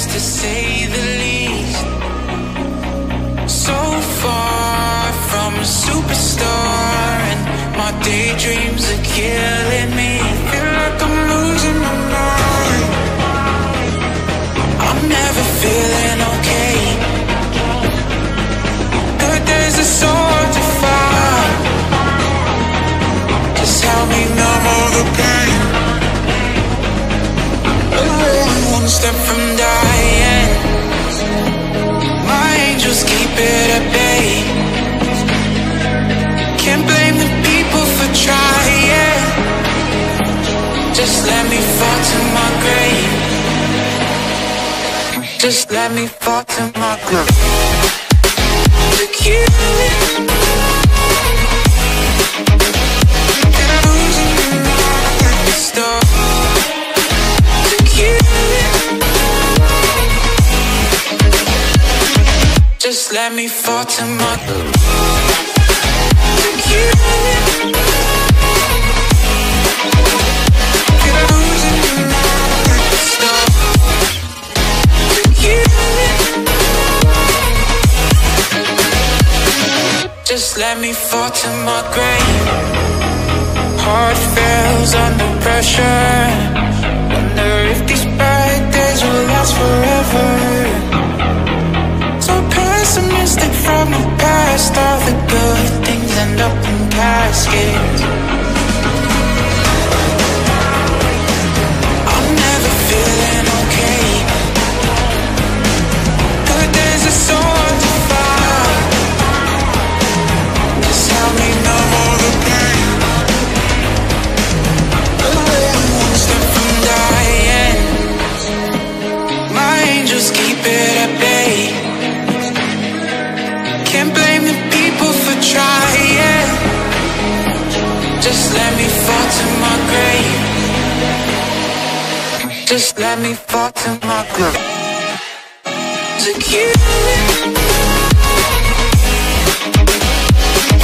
mess to say the least. So far from a superstar, and my daydreams are killing me. Feel like I'm losing my mind. I'm never feeling okay. Good days are so hard to find. Just help me numb all the pain. I'm only one step from dying. My angels keep it at bay. Can't blame the people for trying. Just let me fall to my grave. Just let me fall to my grave. To kill it. And I'm losing my stuff. To kill it. Just let me fall to my grave. To kill it. And I'm losing my stuff. To kill it. Just let me fall to my grave. Heart fails under pressure. Wonder if these bad days will last forever. So pessimistic from the past. All the good things end up in caskets. I'm never feeling okay. Good days are so hard to find. Just help me numb all the pain. I'm only one step from dying. My angels keep it at bay. Can't blame the people for trying. Just let me fall to my grave. Just let me fall to my grave. To kill it.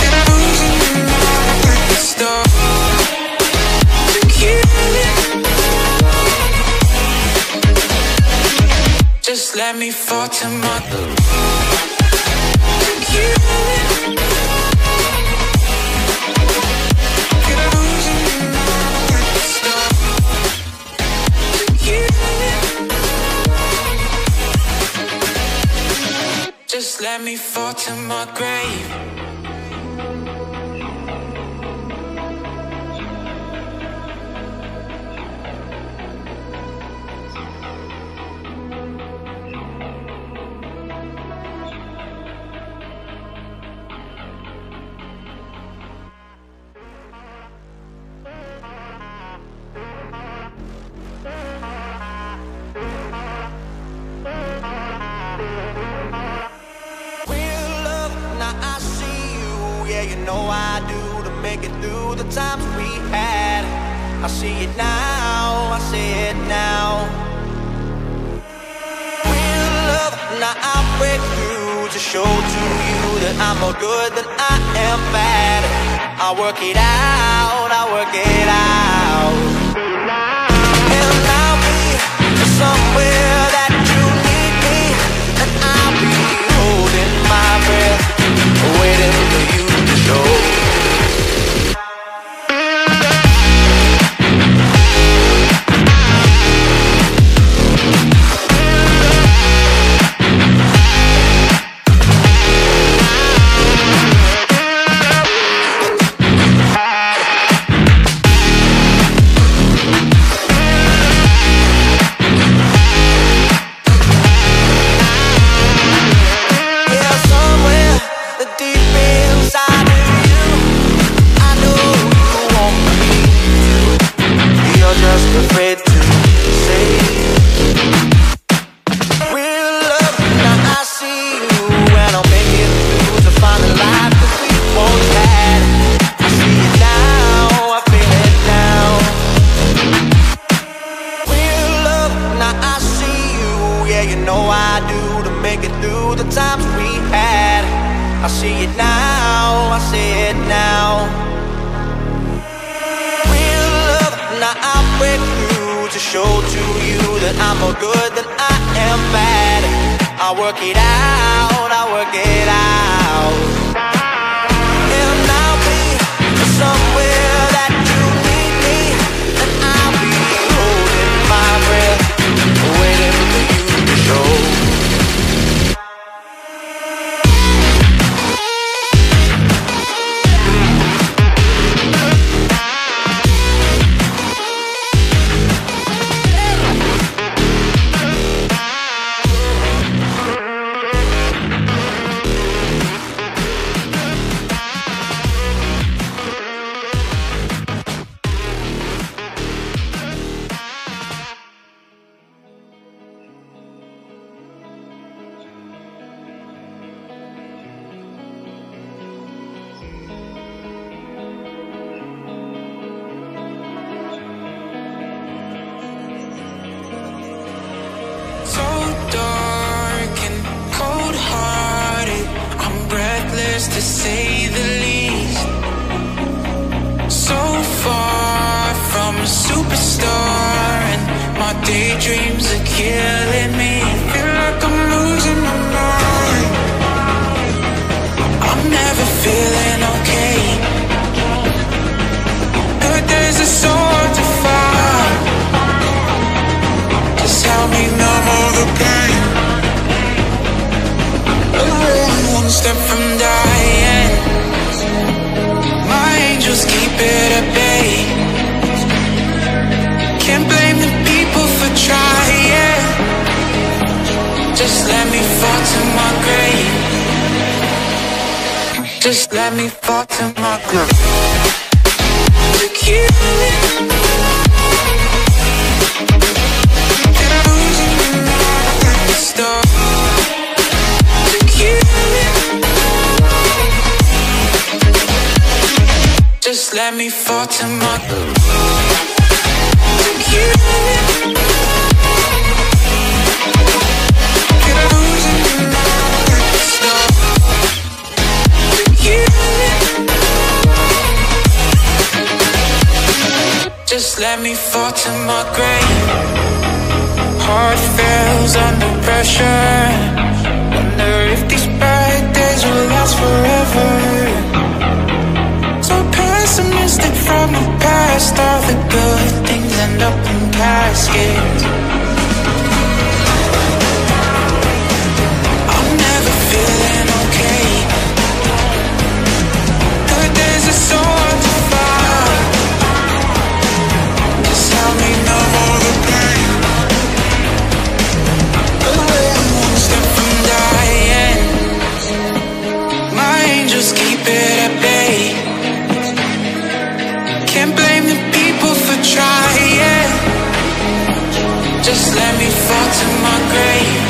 And I'm losing my stuff. To kill it. Just let me fall to my grave. To kill it. And I'm losing my stuff. To kill it. Just let me fall to my grave. Make it through the times we had. I see it now, I see it now. Real love, now I'll break through to show to you that I'm more good than I am bad. I'll work it out, I'll work it out. And I'll be somewhere that you need me, and I'll be holding my breath, waiting for you to show. Show to you that I'm more good than I am bad. I work it out, I work it out. And I'll be somewhere that you need me, and I'll be holding my breath, waiting for you to show. To say the least, so far from a superstar, and my daydreams are killing me. Feel like I'm losing my mind. I'm never feeling okay. Good days are so hard to find. Just help me numb all the pain. One step from dying, my angels keep it at bay. Can't blame the people for trying. Just let me fall to my grave. Just let me fall to my grave. To kill it. Stop. Just let me fall to my groove. Just let me fall to my grave. Heart fails under pressure. Wonder if these bad days will last forever. Pessimistic from the past, all the good things end up in caskets. I'm never feeling okay. Good days are so hard to find. Just help me numb all the pain. One step from dying, my angels keep it at bay. Can't blame the people for trying. Just let me fall to my grave.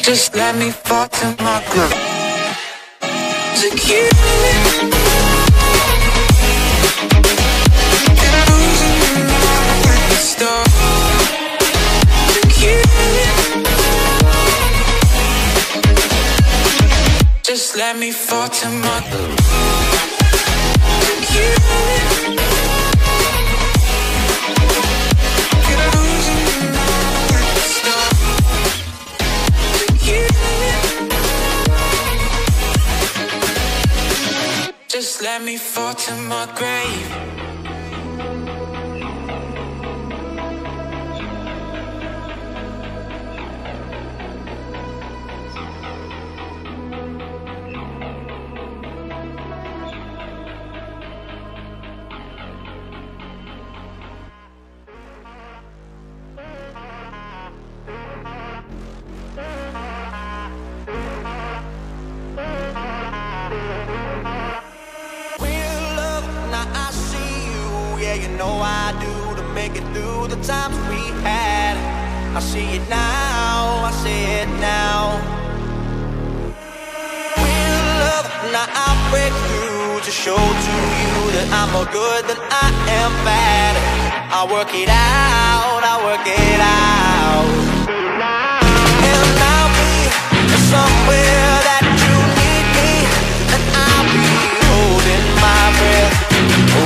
Just let me fall to my grave. To kill it. Stop. To kill it. Just let me fall to my grave. Just let me fall to my grave. You know I do, to make it through the times we had. I see it now, I see it now. We're love, now I'll break through to show to you that I'm more good than I am bad. I work it out, I work it out. And I'll be somewhere that you need me, and I'll be holding my breath,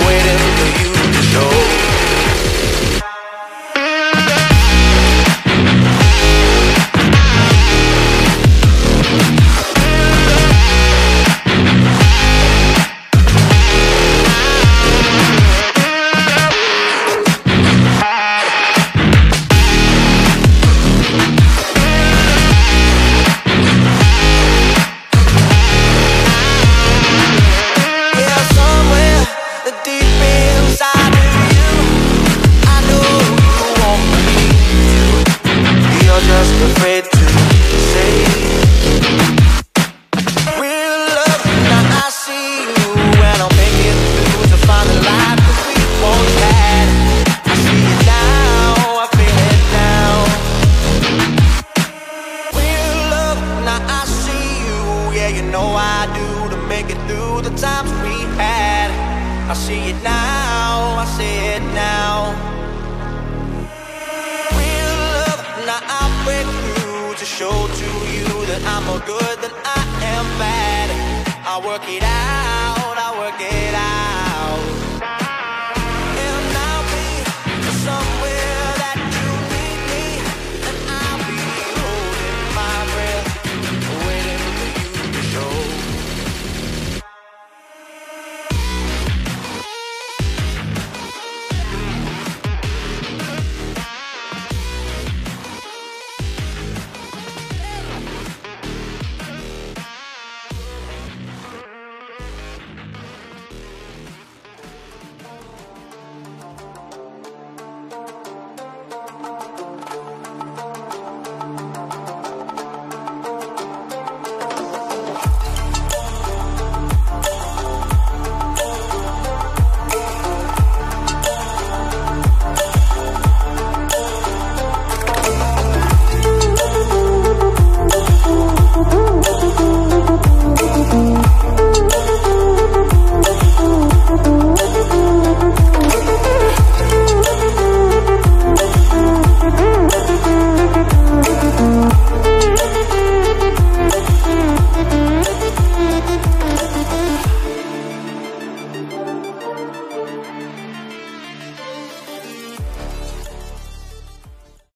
waiting for you to show. Yeah, you know I do, to make it through the times we had. I see it now, I see it now. Real love, now I'll break through to show to you that I'm more good than I am bad. I work it out, I work it out.